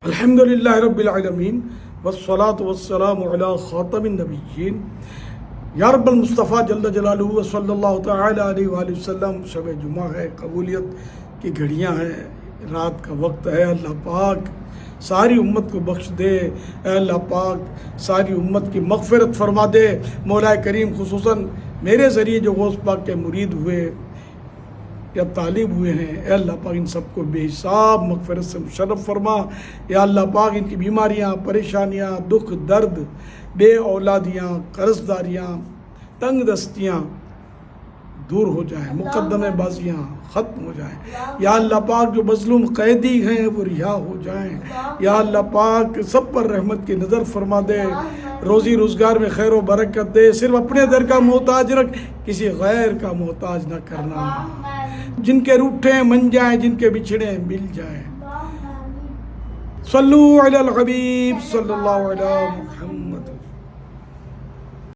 الحمدللہ رب العالمین والصلاة والسلام علی خاتم النبیین یا رب المصطفیٰ جل جلالہ صلی اللہ تعالی علیہ وآلہ وسلم۔ شب جمعہ ہے، قبولیت کی گھڑیاں ہیں، رات کا وقت ہے۔ اللہ پاک ساری امت کو بخش دے، اے اللہ پاک ساری امت کی مغفرت فرما دے۔ مولا کریم خصوصاً میرے ذریعے جو غوث پاک کے مرید ہوئے یا طالب ہوئے ہیں، اے اللہ پاک ان سب کو بے حساب مغفرت سے مشرف فرما۔ یا اللہ پاک ان کی بیماریاں، پریشانیاں، دکھ درد، بے اولادیاں، قرض داریاں، تنگ دستیاں دور ہو جائیں، مقدمے بازیاں ختم ہو جائیں۔ یا اللہ پاک جو مظلوم قیدی ہیں وہ رہا ہو جائیں۔ یا اللہ پاک سب پر رحمت کی نظر فرما دے، روزی روزگار میں خیر و برکت دے، صرف اپنے در کا محتاج رکھ، کسی غیر کا محتاج نہ کرنا۔ جن کے روٹھے من جائیں، جن کے بچھڑے مل جائیں۔ صلو علی الحبیب صلی اللہ علیہ محمد۔